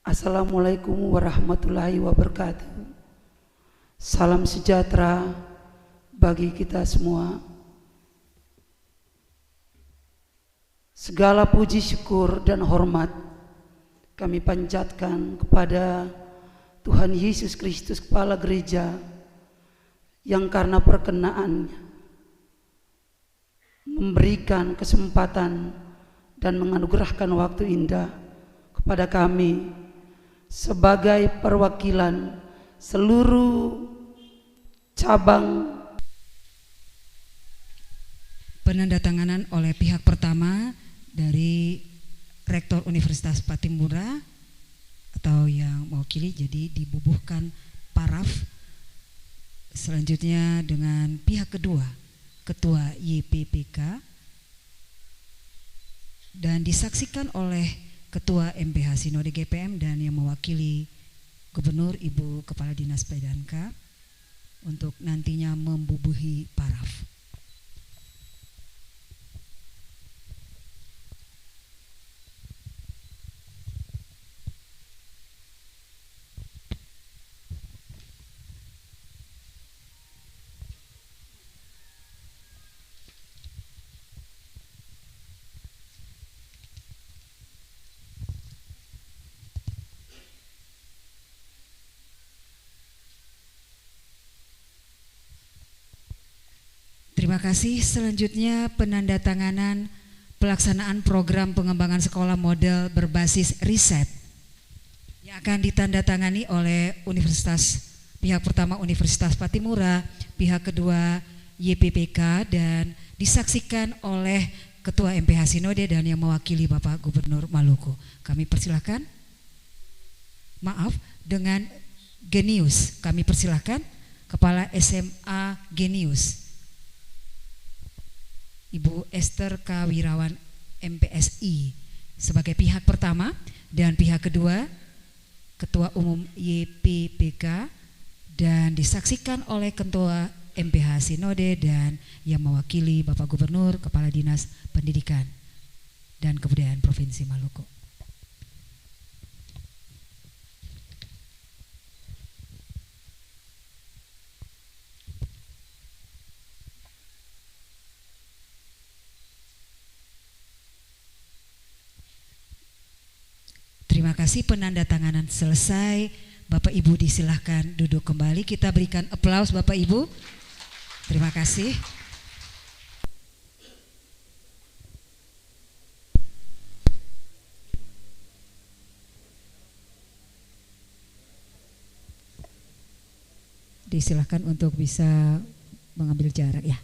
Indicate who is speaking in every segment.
Speaker 1: Assalamualaikum warahmatullahi wabarakatuh. Salam sejahtera bagi kita semua. Segala puji syukur dan hormat kami panjatkan kepada Tuhan Yesus Kristus, Kepala Gereja, yang karena perkenaannya memberikan kesempatan dan menganugerahkan waktu indah kepada kami sebagai perwakilan seluruh cabang
Speaker 2: penandatanganan oleh pihak pertama dari Rektor Universitas Patimura atau yang mewakili, jadi dibubuhkan paraf. Selanjutnya dengan pihak kedua, Ketua YPPK, dan disaksikan oleh Ketua MPH Sinode GPM dan yang mewakili Gubernur Ibu Kepala Dinas Pedanka untuk nantinya membubuhi paraf. Terima kasih. Selanjutnya penandatanganan pelaksanaan program pengembangan sekolah model berbasis riset yang akan ditandatangani oleh pihak pertama Universitas Patimura, pihak kedua YPPK, dan disaksikan oleh Ketua MPH Sinode dan yang mewakili Bapak Gubernur Maluku. Kami persilahkan. Maaf, dengan Genius kami persilahkan Kepala SMA Genius, Ibu Esther K. Wirawan MPSI sebagai pihak pertama, dan pihak kedua Ketua Umum YPPK dan disaksikan oleh Ketua MPH Sinode dan yang mewakili Bapak Gubernur, Kepala Dinas Pendidikan dan Kebudayaan Provinsi Maluku. Terima kasih, penandatanganan selesai. Bapak Ibu disilahkan duduk kembali. Kita berikan aplaus Bapak Ibu. Terima kasih. Disilahkan untuk bisa mengambil jarak ya.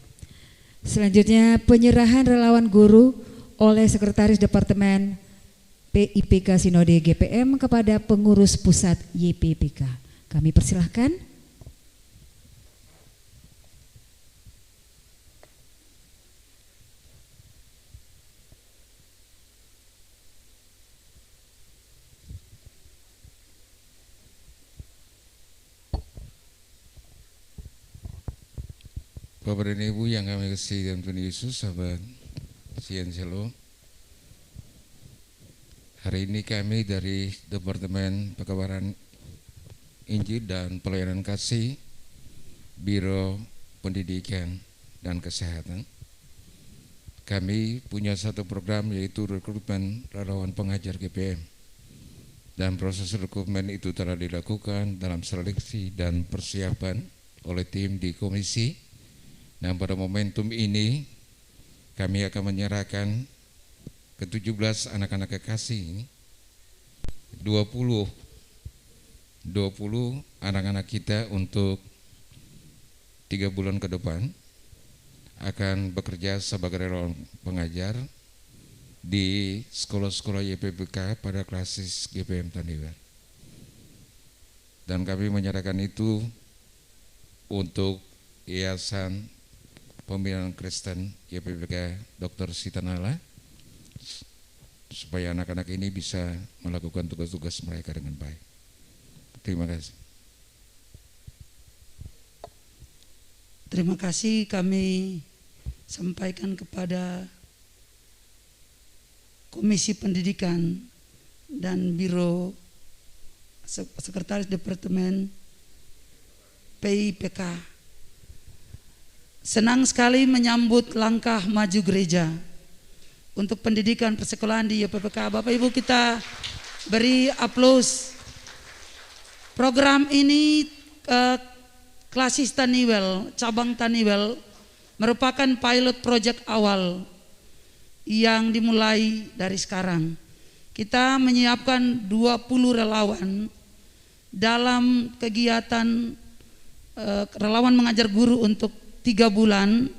Speaker 2: Selanjutnya penyerahan relawan guru oleh Sekretaris Departemen PIPK Sinode GPM kepada pengurus pusat YPPK. Kami persilahkan.
Speaker 3: Bapak dan Ibu yang kami kasihi dalam Tuhan Yesus, sahabat Sien Shalom. Hari ini kami dari Departemen Pekabaran Injil dan Pelayanan Kasih, Biro Pendidikan dan Kesehatan, kami punya satu program yaitu rekrutmen relawan pengajar GPM. Dan proses rekrutmen itu telah dilakukan dalam seleksi dan persiapan oleh tim di komisi. Dan pada momentum ini kami akan menyerahkan ke-17 anak-anak kekasih ini, 20 anak-anak kita untuk 3 bulan ke depan akan bekerja sebagai relawan pengajar di sekolah-sekolah YPPK pada klasis GPM Tandibar. Dan kami menyerahkan itu untuk Yayasan Pembinaan Kristen YPPK Dr. Sitanala, supaya anak-anak ini bisa melakukan tugas-tugas mereka dengan baik. Terima kasih.
Speaker 1: terima kasih kami sampaikan kepada Komisi Pendidikan dan Biro Sekretaris Departemen PIPK. Senang sekali menyambut langkah maju gereja untuk pendidikan persekolahan di YPPK. Bapak Ibu, kita beri aplaus. Program ini Klasis Taniwel, cabang Taniwel, merupakan pilot project awal yang dimulai dari sekarang. Kita menyiapkan 20 relawan dalam kegiatan relawan mengajar guru untuk 3 bulan.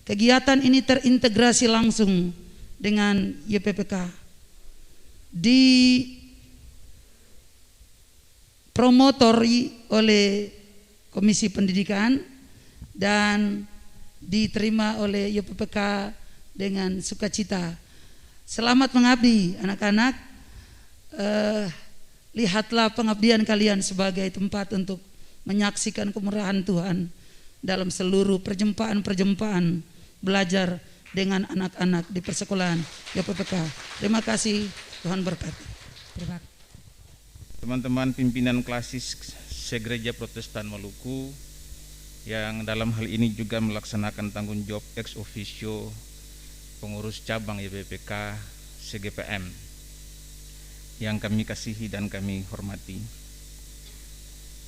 Speaker 1: Kegiatan ini terintegrasi langsung dengan YPPK. Dipromotori oleh Komisi Pendidikan dan diterima oleh YPPK dengan sukacita. Selamat mengabdi anak-anak. Lihatlah pengabdian kalian sebagai tempat untuk menyaksikan kemurahan Tuhan dalam seluruh perjumpaan-perjumpaan belajar dengan anak-anak di persekolahan YPPK. Terima kasih, Tuhan berkati.
Speaker 4: Teman-teman pimpinan klasis Segereja Protestan Maluku yang dalam hal ini juga melaksanakan tanggung jawab ex officio pengurus cabang YPPK CGPM yang kami kasihi dan kami hormati.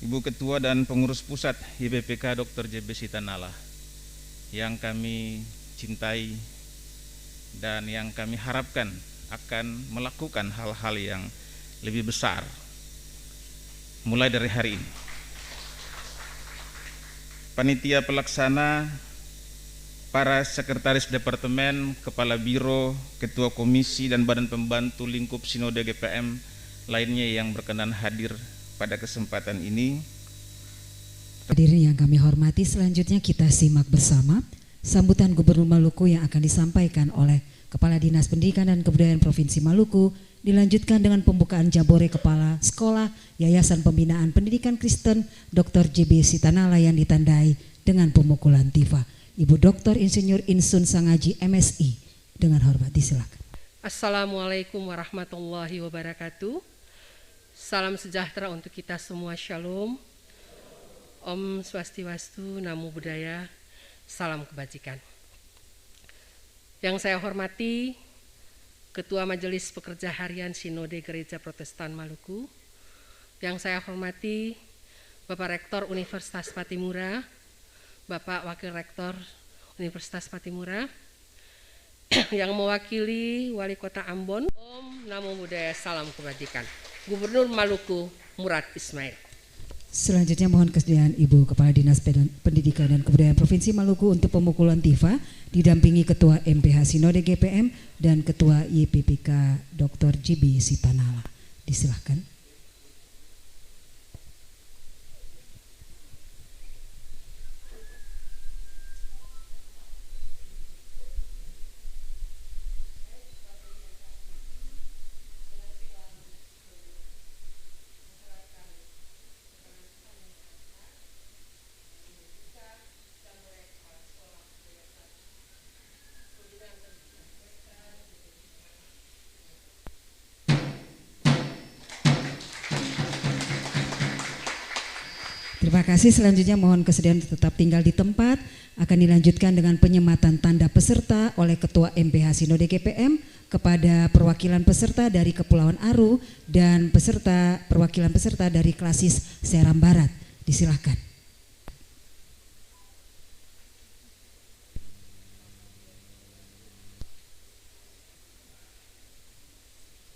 Speaker 4: Ibu Ketua dan Pengurus Pusat YPPK Dr. JB Sitanala yang kami cintai dan yang kami harapkan akan melakukan hal-hal yang lebih besar mulai dari hari ini. Panitia pelaksana, para sekretaris departemen, kepala biro, ketua komisi dan badan pembantu lingkup Sinode GPM lainnya yang berkenan hadir pada kesempatan ini.
Speaker 2: Hadirin yang kami hormati, selanjutnya kita simak bersama sambutan Gubernur Maluku yang akan disampaikan oleh Kepala Dinas Pendidikan dan Kebudayaan Provinsi Maluku, dilanjutkan dengan pembukaan Jabore Kepala Sekolah Yayasan Pembinaan Pendidikan Kristen Dr. JB Sitanala yang ditandai dengan pemukulan tifa. Ibu Dr. Insinyur Insun Sangaji MSI, dengan hormat disilakan.
Speaker 5: Assalamualaikum warahmatullahi wabarakatuh. Salam sejahtera untuk kita semua, Shalom. Om Swastiwastu, Namo Buddhaya, salam kebajikan. Yang saya hormati Ketua Majelis Pekerja Harian Sinode Gereja Protestan Maluku, yang saya hormati Bapak Rektor Universitas Patimura, Bapak Wakil Rektor Universitas Patimura, yang mewakili Wali Kota Ambon, Om Namo Buddhaya, salam kebajikan. Gubernur Maluku Murad Ismail.
Speaker 2: Selanjutnya mohon kesediaan Ibu Kepala Dinas Pendidikan dan Kebudayaan Provinsi Maluku untuk pemukulan tifa didampingi Ketua MPH Sinode GPM dan Ketua YPPK Dr. JB Sitanala. Disilahkan. Terima kasih. Selanjutnya mohon kesediaan tetap tinggal di tempat. Akan dilanjutkan dengan penyematan tanda peserta oleh Ketua MPH Sinode GPM kepada perwakilan peserta dari Kepulauan Aru dan perwakilan peserta dari Klasis Seram Barat. Disilahkan.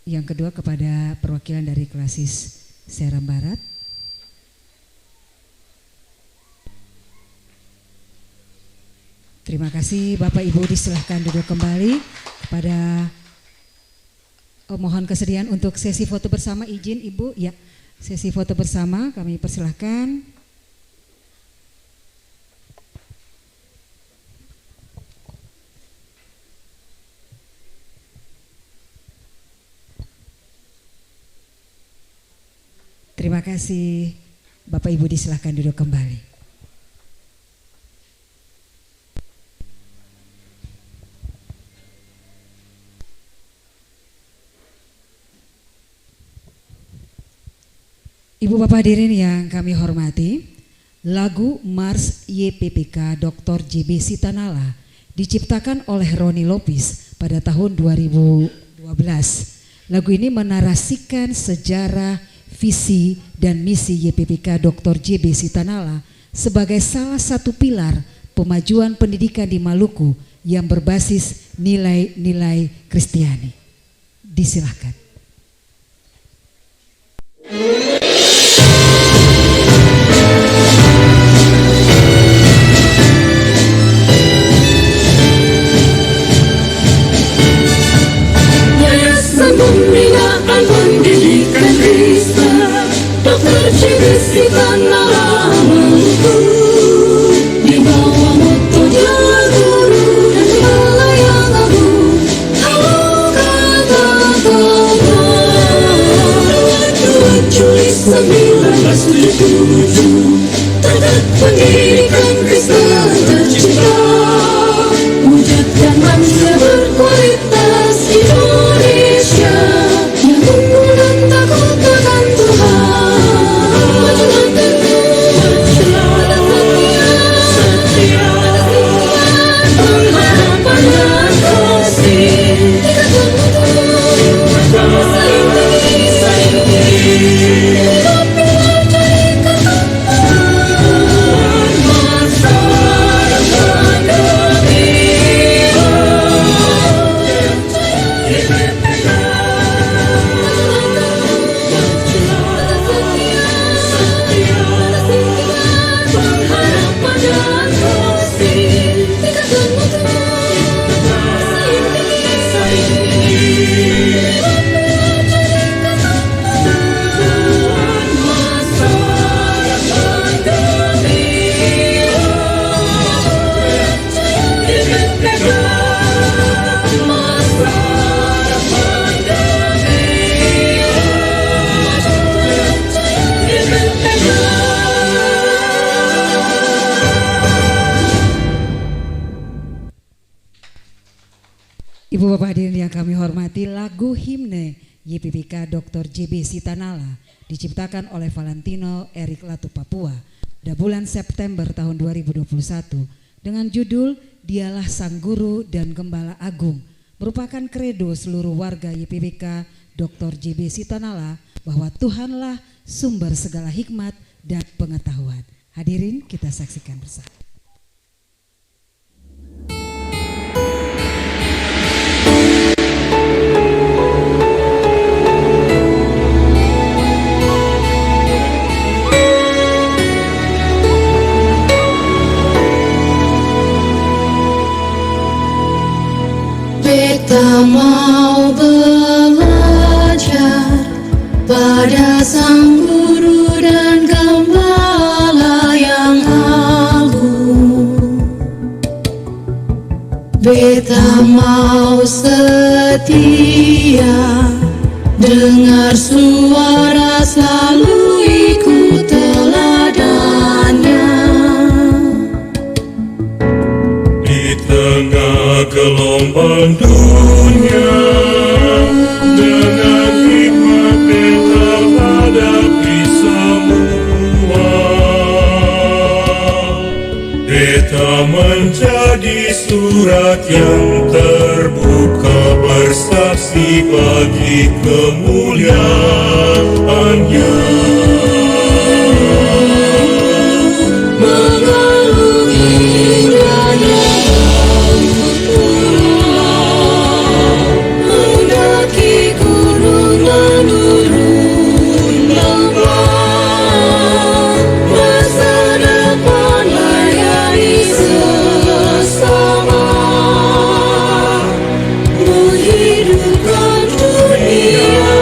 Speaker 2: Yang kedua kepada perwakilan dari Klasis Seram Barat. Terima kasih Bapak Ibu, disilahkan duduk kembali. Kepada mohon kesediaan untuk sesi foto bersama, izin Ibu ya, sesi foto bersama kami persilahkan. Terima kasih Bapak Ibu, disilahkan duduk kembali. Ibu Bapak hadirin yang kami hormati, lagu Mars YPPK Dr. JB Sitanala diciptakan oleh Roni Lopis pada tahun 2012. Lagu ini menarasikan sejarah, visi, dan misi YPPK Dr. JB Sitanala sebagai salah satu pilar pemajuan pendidikan di Maluku yang berbasis nilai-nilai Kristiani. Disilahkan.
Speaker 6: Yayasan Pembinaan Pendidikan Kristen Dr. JB Sitanala Maluku, di bawah moto Jalan Guru dan Segala yang Agung. Halo kata-kata 2 Juli 1977, Tanda Pendidikan Kristen tercipta, wujudkan manusia berkualitas Indonesia yang unggul dan takut akan Tuhan. Majulah teguh, pada setia, pengharapan dan kasih. Ikatlah mutu, saling tinggi, saling tinggi. Hidup pilar jadi keturunan masa depan gembira. Pengharapan dan kasih. Ikatlah mutu, saling tinggi, saling tinggi. Hidup pilar jadi keturunan masa depan gembira. YPPK, masa depan gembira. YPPK.
Speaker 2: Ibu Bapak hadirin yang kami hormati, lagu himne YPPK Dr. JB Sitanala diciptakan oleh Valentino Eric Latu Papua pada bulan September tahun 2021 dengan judul Dialah Sang Guru dan Gembala Agung, merupakan kredo seluruh warga YPPK Dr. JB Sitanala bahwa Tuhanlah sumber segala hikmat dan pengetahuan. Hadirin, kita saksikan bersama.
Speaker 6: Beta mau belajar pada Sang Guru dan Gembala yang agung. Beta mau setia, dengar suara selalu ikut teladannya.
Speaker 7: Di tengah gelombang dunia, dengan hikmat beta hadapi semua. Beta menjadi surat yang terbuka, bersaksi bagi kemuliaannya.
Speaker 6: Menghidupkan dunia.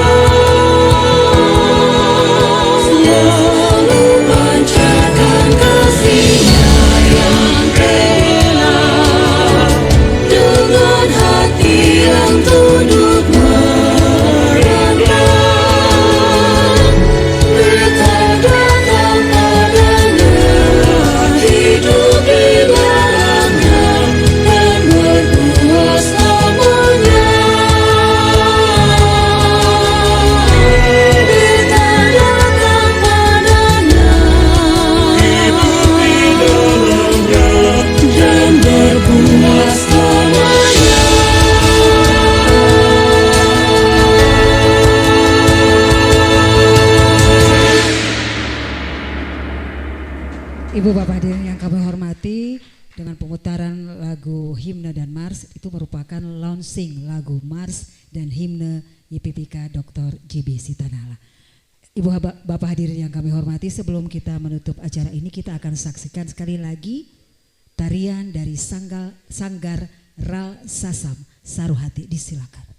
Speaker 2: Ibu Bapak hadirin yang kami hormati, dengan pemutaran lagu himne dan mars itu merupakan launching lagu mars dan himne YPPK Dr. JB Sitanala. Ibu Bapak hadirin yang kami hormati, sebelum kita menutup acara ini kita akan saksikan sekali lagi tarian dari Sanggar Ral Sasam Saruhati. Disilakan.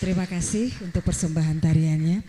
Speaker 2: Terima kasih untuk persembahan tariannya.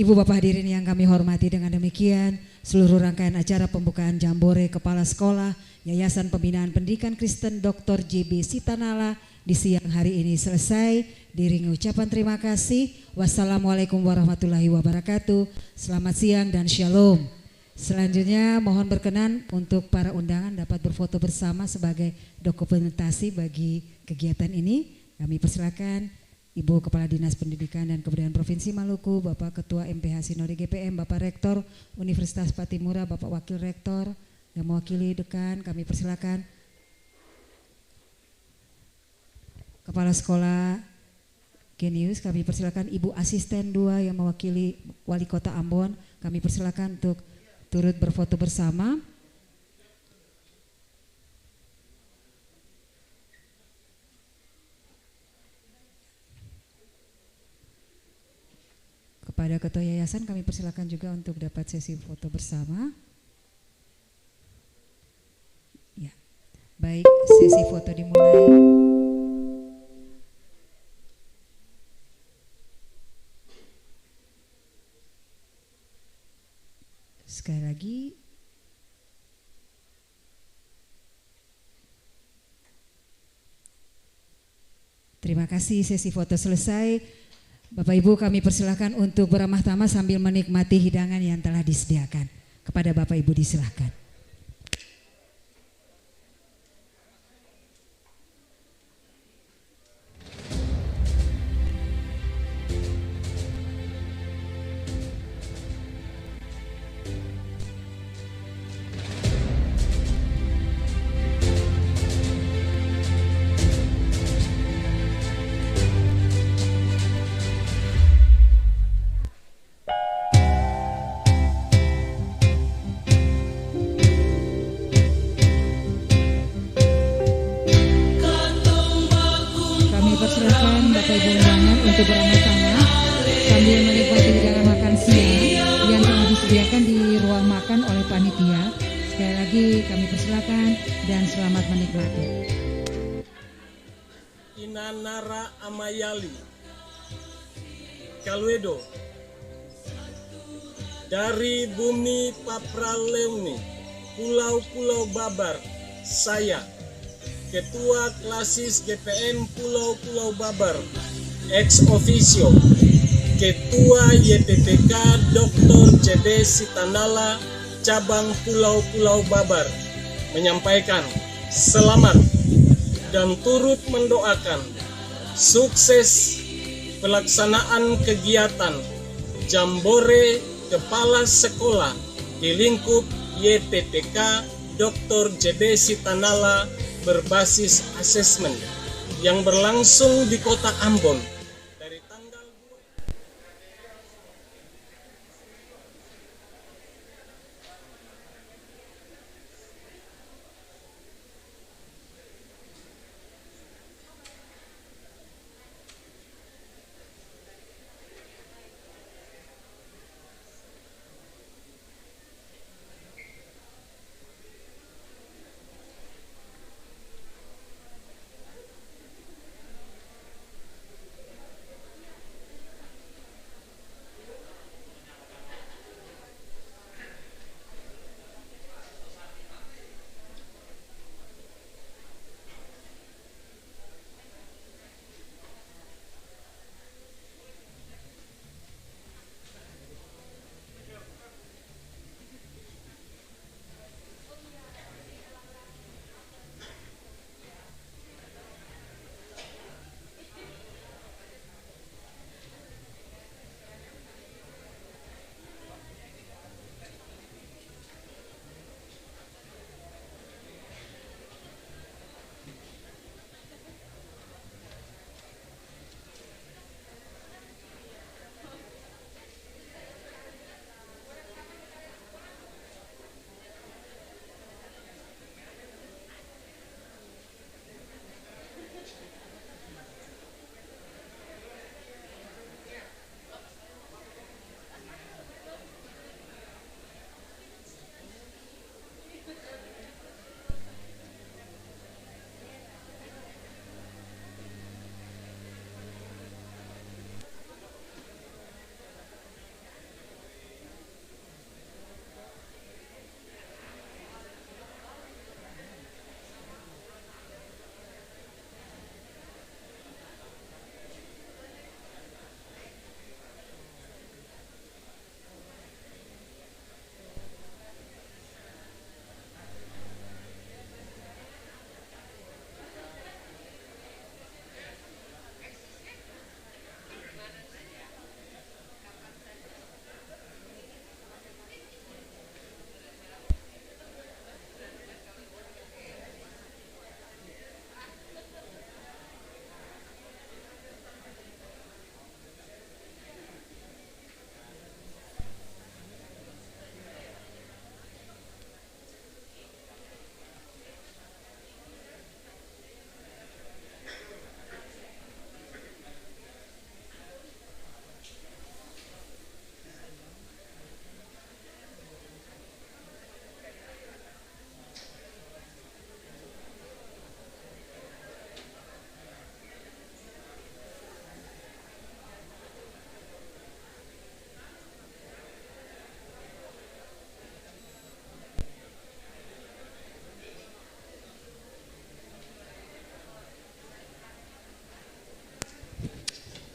Speaker 2: Ibu Bapak hadirin yang kami hormati, dengan demikian seluruh rangkaian acara pembukaan Jambore Kepala Sekolah Yayasan Pembinaan Pendidikan Kristen Dr. JB Sitanala di siang hari ini selesai. Diiringi ucapan terima kasih. Wassalamualaikum warahmatullahi wabarakatuh. Selamat siang dan shalom. Selanjutnya mohon berkenan untuk para undangan dapat berfoto bersama sebagai dokumentasi bagi kegiatan ini. Kami persilakan Ibu Kepala Dinas Pendidikan dan Kebudayaan Provinsi Maluku, Bapak Ketua MPH Sinode GPM, Bapak Rektor Universitas Patimura, Bapak Wakil Rektor yang mewakili dekan, kami persilakan. Kepala Sekolah Genius, kami persilakan. Ibu Asisten 2 yang mewakili Wali Kota Ambon, kami persilakan untuk turut berfoto bersama. Kepada Ketua Yayasan kami persilakan juga untuk dapat sesi foto bersama. Ya, baik, sesi foto dimulai. Sekali lagi, terima kasih, sesi foto selesai. Bapak Ibu kami persilahkan untuk beramah tamah sambil menikmati hidangan yang telah disediakan. Kepada Bapak Ibu disilahkan. Untuk beramah-tamah sambil menikmati hidangan makan siang yang telah disediakan di ruang makan oleh panitia. Sekali lagi kami persilakan dan selamat menikmati.
Speaker 8: Inanara Amayali Kalwedo dari bumi Papraleuni, Pulau-Pulau Babar, saya Ketua Klasis GPM Pulau-Pulau Babar ex officio Ketua YPPK Dr. JB Sitanala Cabang Pulau-Pulau Babar menyampaikan selamat dan turut mendoakan sukses pelaksanaan kegiatan Jambore Kepala Sekolah di lingkup YPPK Dr. JB Sitanala berbasis asesmen yang berlangsung di Kota Ambon dari tanggal 2.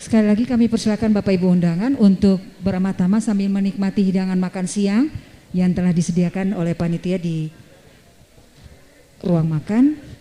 Speaker 2: Sekali lagi kami persilakan Bapak Ibu undangan untuk beramah-tamah sambil menikmati hidangan makan siang yang telah disediakan oleh panitia di ruang makan.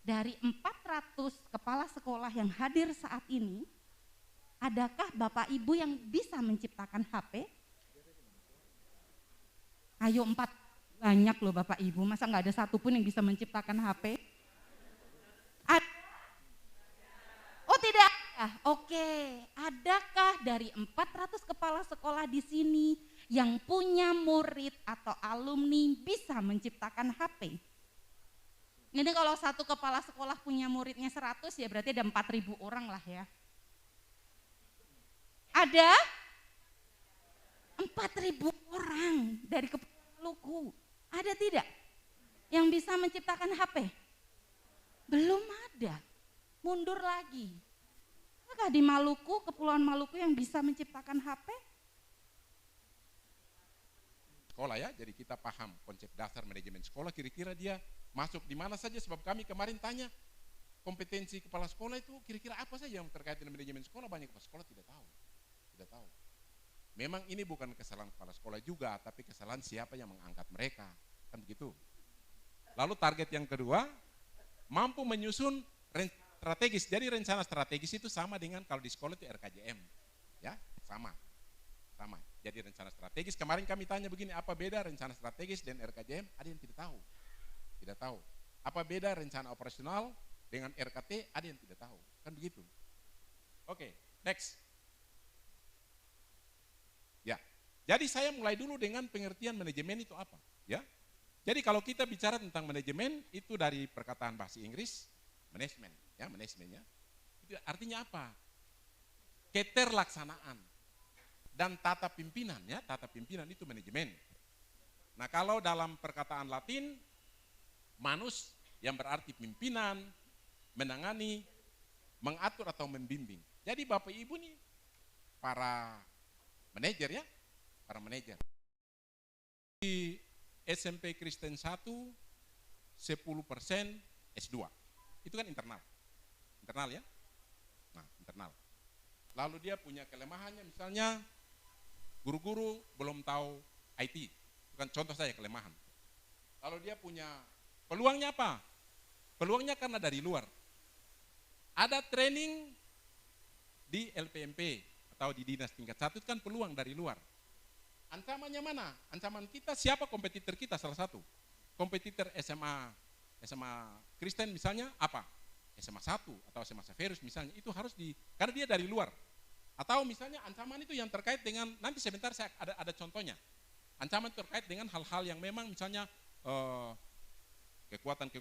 Speaker 9: Dari 400 kepala sekolah yang hadir saat ini, adakah Bapak Ibu yang bisa menciptakan HP? Ayo 4, banyak loh Bapak Ibu, masa nggak ada satupun yang bisa menciptakan HP? Oh tidak ada, oke. Adakah dari 400 kepala sekolah di sini yang punya murid atau alumni bisa menciptakan HP? Ini kalau satu kepala sekolah punya muridnya 100 ya berarti ada 4.000 orang lah ya. Ada 4.000 orang dari kepala Maluku. Ada tidak yang bisa menciptakan HP? Belum ada. Mundur lagi. adakah di Maluku, Kepulauan Maluku yang bisa menciptakan HP?
Speaker 10: Sekolah ya, jadi kita paham konsep dasar manajemen sekolah, kira-kira dia masuk di mana saja, sebab kami kemarin tanya kompetensi kepala sekolah itu kira-kira apa saja yang terkait dengan manajemen sekolah, banyak kepala sekolah tidak tahu. Memang ini bukan kesalahan kepala sekolah juga, tapi kesalahan siapa yang mengangkat mereka, kan begitu. Lalu target yang kedua, mampu menyusun strategis. Jadi rencana strategis itu sama dengan kalau di sekolah itu RKJM, ya sama. Jadi rencana strategis, kemarin kami tanya begini, apa beda rencana strategis dan RKJM? Ada yang tidak tahu. Apa beda rencana operasional dengan RKT? Ada yang tidak tahu, kan begitu. Oke, next. Ya, jadi saya mulai dulu dengan pengertian manajemen itu apa, ya. Jadi kalau kita bicara tentang manajemen itu dari perkataan bahasa Inggris manajemen, ya manajemennya. Itu artinya apa? Keterlaksanaan dan tata pimpinan, ya tata pimpinan itu manajemen. Nah kalau dalam perkataan Latin manus yang berarti pimpinan, menangani, mengatur atau membimbing. Jadi Bapak Ibu nih para manajer ya, para manajer. Di SMP Kristen 1 10% S2. Itu kan internal ya. Nah, internal. Lalu dia punya kelemahannya misalnya guru-guru belum tahu IT. Itu kan contoh saya kelemahan. Lalu dia punya peluangnya apa? Peluangnya karena dari luar. Ada training di LPMP atau di dinas tingkat 1 itu kan peluang dari luar. Ancamannya mana? Ancaman kita siapa kompetitor kita salah satu? Kompetitor SMA Kristen misalnya apa? SMA 1 atau SMA Severus misalnya, itu harus karena dia dari luar. Atau misalnya ancaman itu yang terkait dengan, nanti sebentar saya ada contohnya. Ancaman terkait dengan hal-hal yang memang misalnya kekuatan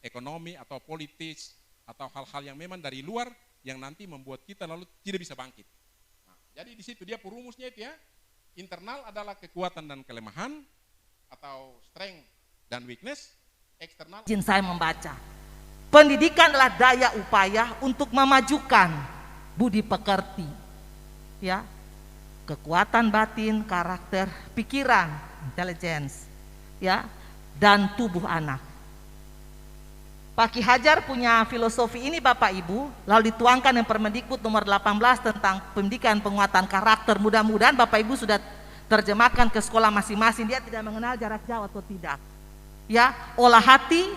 Speaker 10: ekonomi atau politis, atau hal-hal yang memang dari luar yang nanti membuat kita lalu tidak bisa bangkit. Nah, jadi di situ dia perumusnya itu ya, internal adalah kekuatan dan kelemahan atau strength dan weakness, eksternal.
Speaker 11: Izin saya membaca. Pendidikan adalah daya upaya untuk memajukan budi pekerti, ya, kekuatan batin, karakter, pikiran, intelligence, ya, dan tubuh anak. Pak Ki Hajar punya filosofi ini Bapak Ibu, lalu dituangkan yang Permendikbud nomor 18 tentang pendidikan penguatan karakter. Mudah-mudahan Bapak Ibu sudah terjemahkan ke sekolah masing-masing. Dia tidak mengenal jarak jauh atau tidak, ya, olah hati,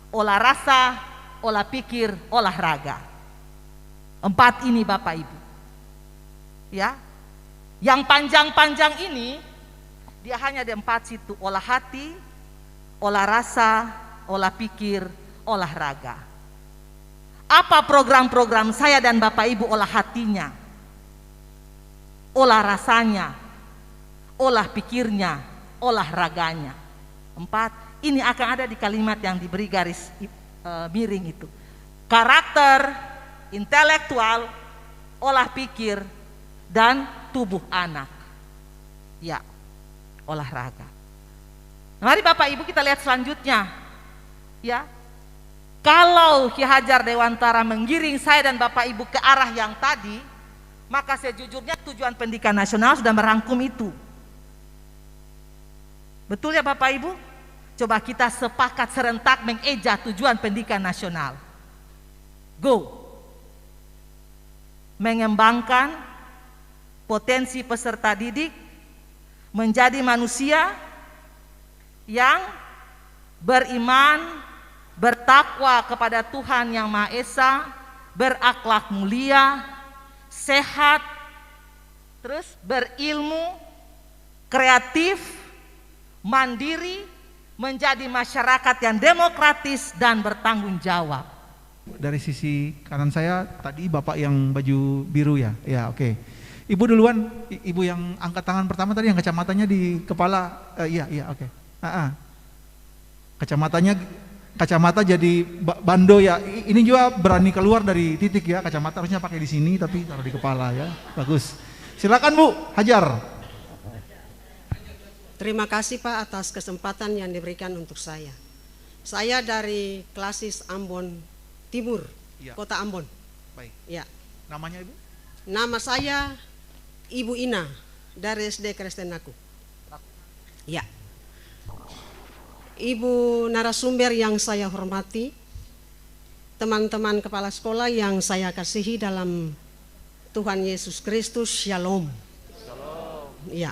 Speaker 11: olah rasa, olah pikir, olahraga. 4 ini Bapak Ibu, ya, yang panjang-panjang ini dia hanya ada 4 situ: olah hati, olah rasa, olah pikir, olahraga. Apa program-program saya dan Bapak Ibu? Olah hatinya, olah rasanya, olah pikirnya, olahraganya. 4 ini akan ada di kalimat yang diberi garis miring itu. Karakter, intelektual, olah pikir, dan tubuh anak. Ya, olahraga. Mari Bapak Ibu kita lihat selanjutnya. Ya, kalau Ki Hajar Dewantara menggiring saya dan Bapak Ibu ke arah yang tadi, maka sejujurnya tujuan pendidikan nasional sudah merangkum itu. Betul ya Bapak Ibu? Coba kita sepakat serentak mengeja tujuan pendidikan nasional. Go! Mengembangkan potensi peserta didik menjadi manusia yang beriman, bertakwa kepada Tuhan Yang Maha Esa, berakhlak mulia, sehat, terus berilmu, kreatif, mandiri, menjadi masyarakat yang demokratis dan bertanggung jawab.
Speaker 12: Dari sisi kanan saya tadi Bapak yang baju biru ya, ya oke. Ibu duluan, Ibu yang angkat tangan pertama tadi yang kacamatanya di kepala, iya oke. Kacamata jadi bando ya. Ini juga berani keluar dari titik ya, kacamata harusnya pakai di sini tapi taruh di kepala ya, bagus. Silakan Bu Hajar.
Speaker 13: Terima kasih Pak atas kesempatan yang diberikan untuk saya. Saya dari Klasis Ambon Timur, ya. Kota Ambon.
Speaker 12: Baik.
Speaker 13: Ya.
Speaker 12: Namanya Ibu?
Speaker 13: Nama saya Ibu Ina dari SD Kristen Aku. Ya. Ibu narasumber yang saya hormati, teman-teman kepala sekolah yang saya kasihi dalam Tuhan Yesus Kristus, Shalom. Ya.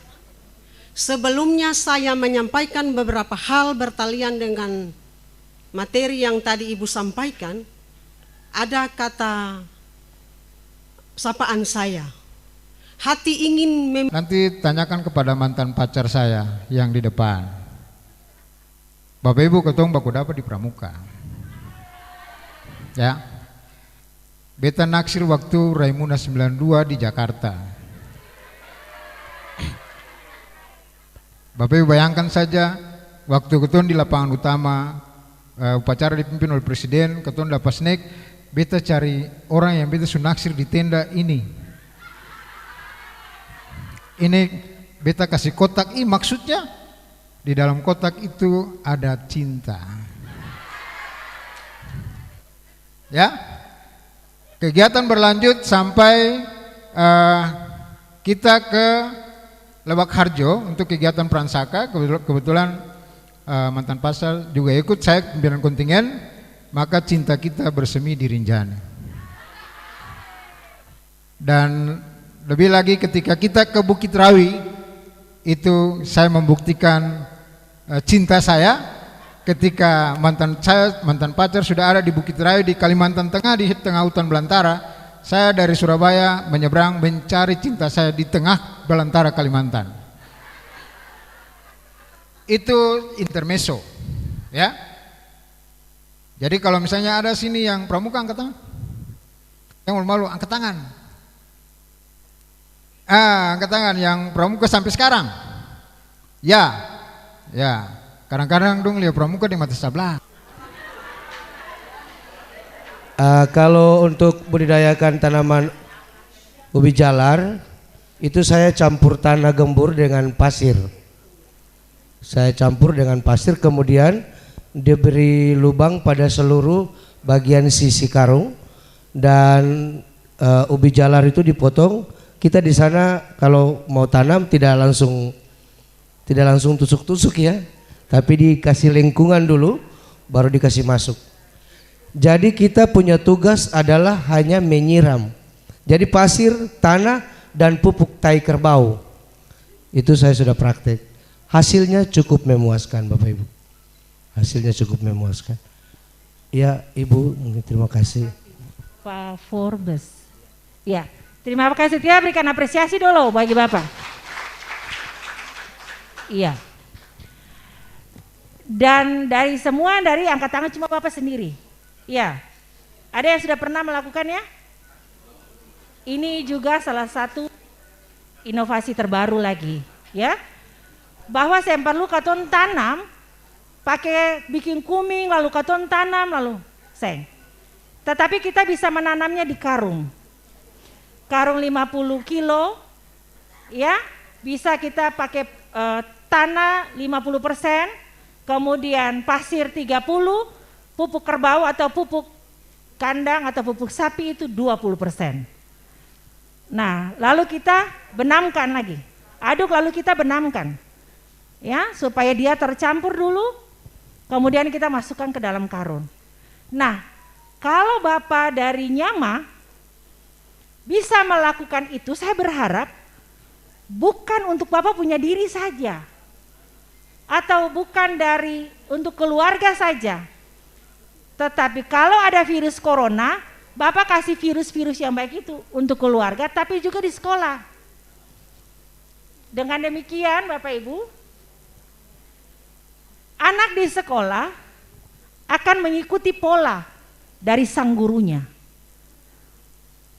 Speaker 13: Sebelumnya saya menyampaikan beberapa hal bertalian dengan materi yang tadi Ibu sampaikan. Ada kata sapaan saya. Hati ingin
Speaker 14: nanti tanyakan kepada mantan pacar saya yang di depan. Bapak Ibu ketong baku dapat di Pramuka. Ya. Beta naksir waktu Raimuna 92 di Jakarta. Bapak Ibu bayangkan saja waktu ketong di lapangan utama upacara dipimpin oleh Presiden, ketong dapat snack, beta cari orang yang beta sunaksir di tenda ini. Ini beta kasih kotak, maksudnya di dalam kotak itu ada cinta. Ya, kegiatan berlanjut sampai kita ke Lebak Harjo untuk kegiatan Pransaka. Kebetulan mantan pasar juga ikut, saya pimpinan kontingen, maka cinta kita bersemi di Rinjani. Dan lebih lagi ketika kita ke Bukit Rawi, itu saya membuktikan cinta saya ketika mantan pacar sudah ada di Bukit Rawi di Kalimantan Tengah, di tengah hutan belantara. Saya dari Surabaya menyeberang mencari cinta saya di tengah belantara Kalimantan. Itu intermezzo, ya. Jadi kalau misalnya ada sini yang pramuka, angkat tangan. Yang malu-malu angkat tangan. Angkat tangan yang pramuka sampai sekarang. Ya. Kadang-kadang dong lihat pramuka di mata sebelah.
Speaker 15: Kalau untuk budidayakan tanaman ubi jalar, itu saya campur tanah gembur dengan pasir. Saya campur dengan pasir, kemudian diberi lubang pada seluruh bagian sisi karung, dan ubi jalar itu dipotong. Kita di sana kalau mau tanam tidak langsung tusuk-tusuk ya, tapi dikasih lingkungan dulu baru dikasih masuk. Jadi kita punya tugas adalah hanya menyiram. Jadi pasir, tanah, dan pupuk tai kerbau. Itu saya sudah praktek. Hasilnya cukup memuaskan Bapak Ibu. Hasilnya cukup memuaskan. Ya Ibu, terima kasih.
Speaker 16: Pak Forbes. Ya, terima kasih. Kita berikan apresiasi dulu bagi Bapak. Iya. Dan dari semua, dari angkat tangan cuma Bapak sendiri. Ya, ada yang sudah pernah melakukannya? Ini juga salah satu inovasi terbaru lagi, ya. Bahwa sempat lu katon tanam, pakai bikin kuming, lalu katon tanam, lalu seng. Tetapi kita bisa menanamnya di karung. Karung 50 kilo, ya, bisa kita pakai tanah 50%, kemudian pasir 30%, pupuk kerbau atau pupuk kandang atau pupuk sapi itu 20%. Nah, lalu kita benamkan lagi, aduk lalu kita benamkan, ya, supaya dia tercampur dulu, kemudian kita masukkan ke dalam karung. Nah, kalau Bapak dari Nyama bisa melakukan itu, saya berharap bukan untuk Bapak punya diri saja, atau bukan dari untuk keluarga saja. Tetapi kalau ada virus corona, Bapak kasih virus-virus yang baik itu untuk keluarga, tapi juga di sekolah. Dengan demikian Bapak Ibu, anak di sekolah akan mengikuti pola dari sang gurunya.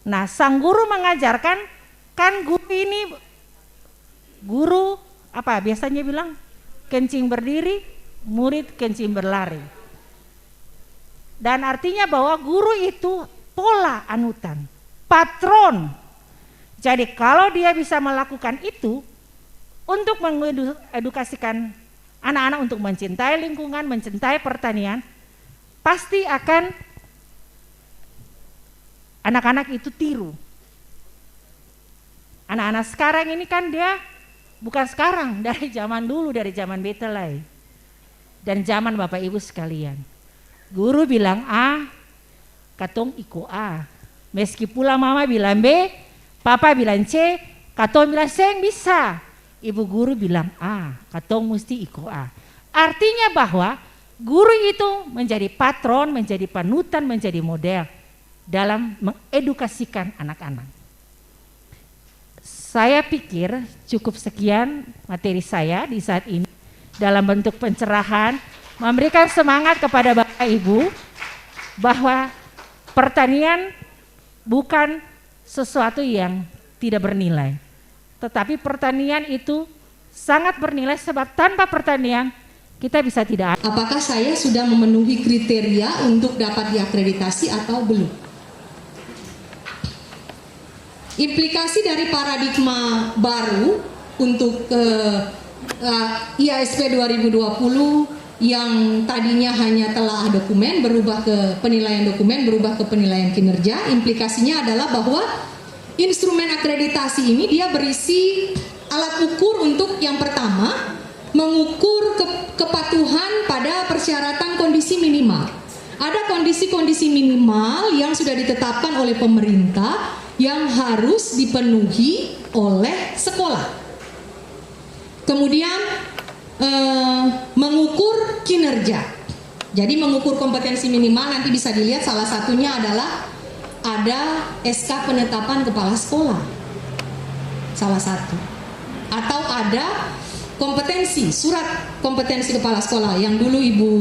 Speaker 16: Nah, sang guru mengajarkan, kan guru ini, guru apa biasanya bilang, kencing berdiri, murid kencing berlari. Dan artinya bahwa guru itu pola anutan, patron. Jadi kalau dia bisa melakukan itu untuk mengedukasikan anak-anak untuk mencintai lingkungan, mencintai pertanian, pasti akan anak-anak itu tiru. Anak-anak sekarang ini kan dia bukan sekarang, dari zaman dulu, dari zaman Betelai dan zaman Bapak Ibu sekalian. Guru bilang A, katong iko A. Meski pula mama bilang B, papa bilang C, katong bilang C bisa. Ibu guru bilang A, katong mesti iko A. Artinya bahwa guru itu menjadi patron, menjadi panutan, menjadi model dalam mengedukasikan anak-anak. Saya pikir cukup sekian materi saya di saat ini dalam bentuk pencerahan, memberikan semangat kepada Bapak Ibu bahwa pertanian bukan sesuatu yang tidak bernilai. Tetapi pertanian itu sangat bernilai sebab tanpa pertanian kita bisa tidak.
Speaker 17: Apakah saya sudah memenuhi kriteria untuk dapat diakreditasi atau belum? Implikasi dari paradigma baru untuk IASP 2020 yang tadinya hanya telah dokumen berubah ke penilaian dokumen, berubah ke penilaian kinerja. Implikasinya adalah bahwa instrumen akreditasi ini dia berisi alat ukur untuk yang pertama mengukur kepatuhan pada persyaratan kondisi minimal. Ada kondisi-kondisi minimal yang sudah ditetapkan oleh pemerintah yang harus dipenuhi oleh sekolah. Kemudian mengukur kinerja. Jadi mengukur kompetensi minimal nanti bisa dilihat salah satunya adalah ada SK penetapan kepala sekolah. Salah satu. Atau ada kompetensi, surat kompetensi kepala sekolah yang dulu Ibu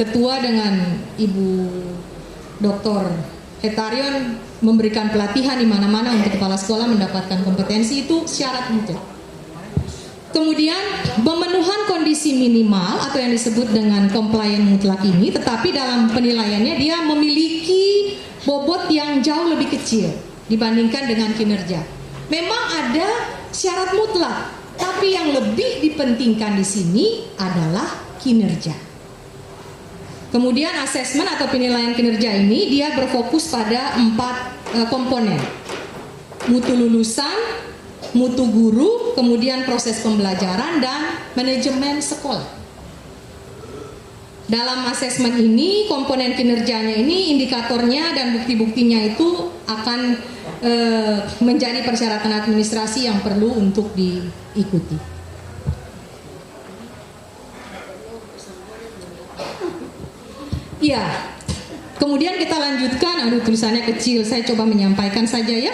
Speaker 17: Ketua dengan Ibu Dr. Hetarion memberikan pelatihan di mana-mana untuk kepala sekolah mendapatkan kompetensi, itu syarat mutlak. Kemudian pemenuhan kondisi minimal atau yang disebut dengan compliant mutlak ini, tetapi dalam penilaiannya dia memiliki bobot yang jauh lebih kecil dibandingkan dengan kinerja. Memang ada syarat mutlak, tapi yang lebih dipentingkan di sini adalah kinerja. Kemudian asesmen atau penilaian kinerja ini dia berfokus pada 4 komponen. Mutu lulusan, mutu guru, kemudian proses pembelajaran dan manajemen sekolah. Dalam asesmen ini komponen kinerjanya ini indikatornya dan bukti-buktinya itu akan menjadi persyaratan administrasi yang perlu untuk diikuti. Iya, kemudian kita lanjutkan, aduh tulisannya kecil, saya coba menyampaikan saja ya.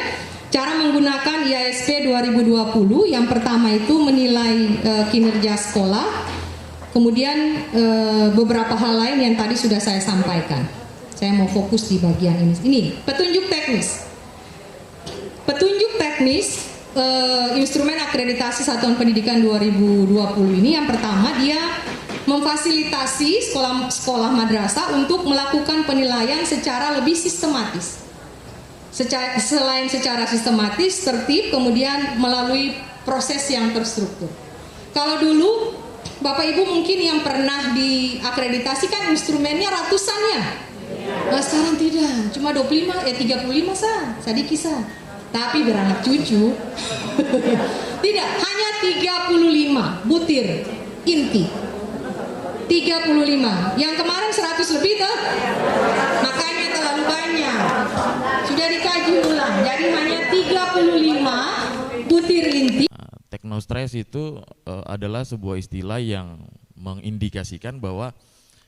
Speaker 17: Cara menggunakan IASP 2020, yang pertama itu menilai kinerja sekolah, kemudian beberapa hal lain yang tadi sudah saya sampaikan. Saya mau fokus di bagian ini. Ini, petunjuk teknis. Petunjuk teknis instrumen akreditasi Satuan Pendidikan 2020 ini yang pertama dia memfasilitasi sekolah madrasah untuk melakukan penilaian secara lebih sistematis. Selain secara sistematis, tertib, kemudian melalui proses yang terstruktur. Kalau dulu Bapak Ibu mungkin yang pernah diakreditasi kan instrumennya ratusan ya. Nah sekarang tidak, cuma 35, 35 sedikit sah. Tapi beranak cucu. Tidak, hanya 35 butir inti. 35, yang kemarin 100 lebih tuh, makanya terlalu banyak, sudah dikaji ulang, jadi hanya 35 butir inti.
Speaker 18: Teknostress itu adalah sebuah istilah yang mengindikasikan bahwa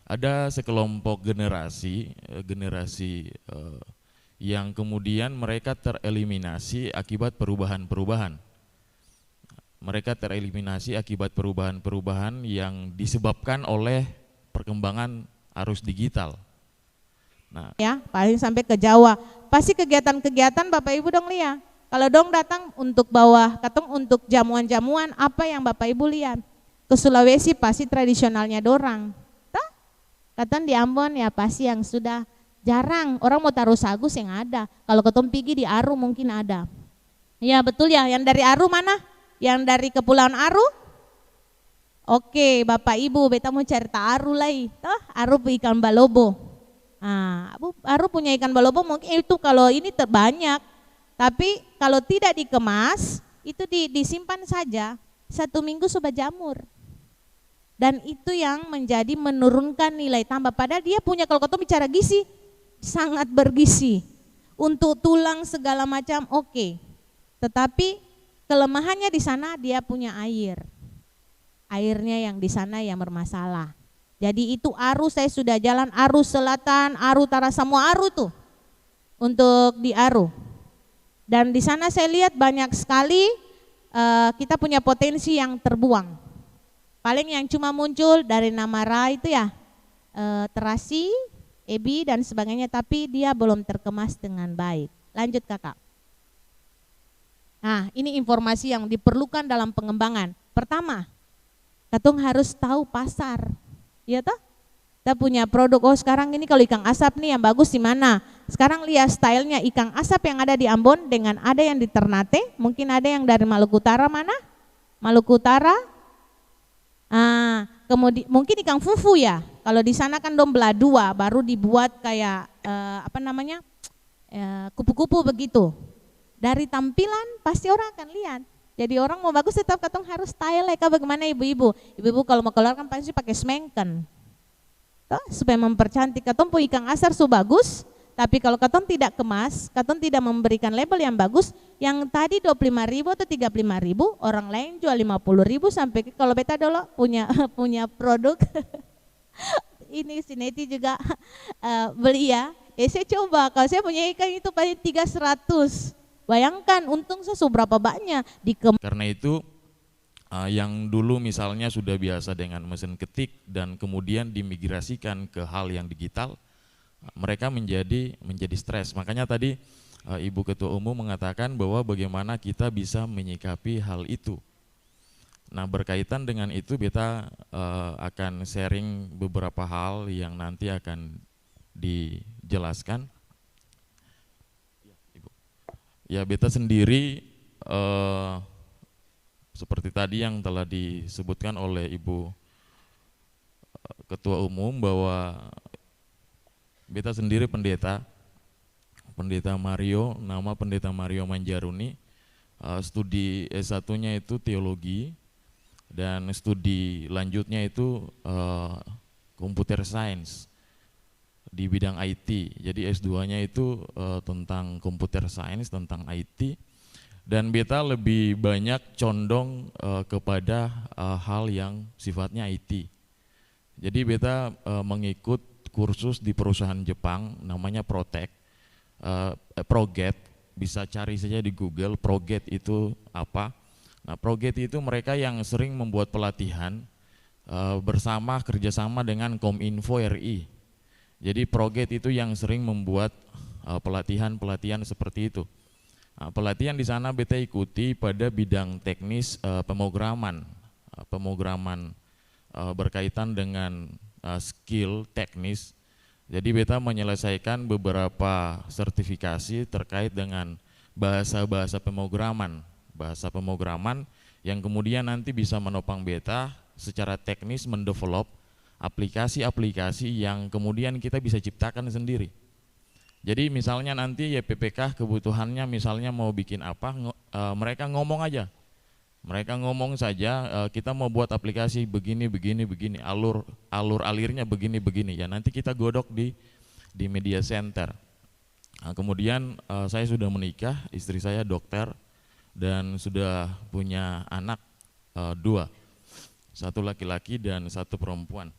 Speaker 18: ada sekelompok generasi yang kemudian mereka tereliminasi akibat perubahan-perubahan. Mereka tereliminasi akibat perubahan-perubahan yang disebabkan oleh perkembangan arus digital. Nah,
Speaker 19: ya, paling sampai ke Jawa. Pasti kegiatan-kegiatan Bapak Ibu dong lihat. Kalau dong datang untuk bawah, katong untuk jamuan-jamuan, apa yang Bapak Ibu lihat? Ke Sulawesi pasti tradisionalnya dorang. Toh? Katong di Ambon ya pasti yang sudah jarang. Orang mau taruh sagus yang ada. Kalau ketemu pergi di Aru mungkin ada. Ya betul ya, yang dari Aru mana? Yang dari Kepulauan Aru? Oke, Bapak Ibu, beta mau cerita Aru lagi. Toh, Aru ikan balobo. Nah, baru punya ikan balobo mungkin itu kalau ini terbanyak. Tapi kalau tidak dikemas, itu disimpan saja, 1 minggu sudah jamur. Dan itu yang menjadi menurunkan nilai tambah. Padahal dia punya, kalau kau bicara gizi, sangat bergizi. Untuk tulang segala macam oke. Tetapi kelemahannya di sana dia punya air. Airnya yang di sana yang bermasalah. Jadi itu Aru, saya sudah jalan Aru Selatan, Aru Utara, semua Aru tuh. Untuk di Aru. Dan di sana saya lihat banyak sekali kita punya potensi yang terbuang. Paling yang cuma muncul dari Namara itu ya, terasi, ebi dan sebagainya, tapi dia belum terkemas dengan baik. Lanjut kakak. Nah ini informasi yang diperlukan dalam pengembangan. Pertama, katong harus tahu pasar, ya toh? Kita punya produk, oh sekarang ini kalau ikan asap nih yang bagus di mana? Sekarang lihat stylenya ikan asap yang ada di Ambon dengan ada yang di Ternate, mungkin ada yang dari Maluku Utara mana? Maluku Utara. Kemudian mungkin ikan fufu ya. Kalau di sana kan dom belah dua, baru dibuat kayak kupu-kupu begitu. Dari tampilan pasti orang akan lihat. Jadi orang mau bagus tetap katong harus style ya. Bagaimana ibu-ibu? Ibu-ibu kalau mau keluar kan pasti pakai semengken. Supaya mempercantik. Katong pun ikan asar su bagus, tapi kalau katong tidak kemas, katong tidak memberikan label yang bagus, yang tadi 25.000 atau 35.000, orang lain jual 50.000 sampai kalau beta dulu punya produk. Ini si Neti juga beli ya. Saya coba, kalau saya punya ikan itu paling 300. Bayangkan untung saya berapa banyak
Speaker 18: Karena itu yang dulu misalnya sudah biasa dengan mesin ketik dan kemudian dimigrasikan ke hal yang digital, mereka menjadi stres. Makanya tadi Ibu Ketua Umum mengatakan bahwa bagaimana kita bisa menyikapi hal itu. Nah berkaitan dengan itu beta akan sharing beberapa hal yang nanti akan dijelaskan. Ya beta sendiri seperti tadi yang telah disebutkan oleh Ibu Ketua Umum bahwa beta sendiri pendeta Mario, nama pendeta Mario Manjaruni, studi S1-nya itu teologi dan studi lanjutnya itu computer science di bidang IT. Jadi S2-nya itu tentang computer science, tentang IT. Dan beta lebih banyak condong kepada hal yang sifatnya IT. Jadi beta mengikut kursus di perusahaan Jepang namanya Proget, bisa cari saja di Google Proget itu apa. Nah Proget itu mereka yang sering membuat pelatihan kerjasama dengan Kominfo RI. Jadi Proget itu yang sering membuat pelatihan seperti itu. Nah, pelatihan di sana beta ikuti pada bidang teknis pemrograman berkaitan dengan skill teknis. Jadi beta menyelesaikan beberapa sertifikasi terkait dengan bahasa pemrograman yang kemudian nanti bisa menopang beta secara teknis mendevelop aplikasi-aplikasi yang kemudian kita bisa ciptakan sendiri. Jadi misalnya nanti YPPK kebutuhannya misalnya mau bikin apa, mereka ngomong aja. Mereka ngomong saja, kita mau buat aplikasi begini, alirnya begini. Ya nanti kita godok di media center. Nah, kemudian saya sudah menikah, istri saya dokter dan sudah punya anak 2, 1 laki-laki dan 1 perempuan.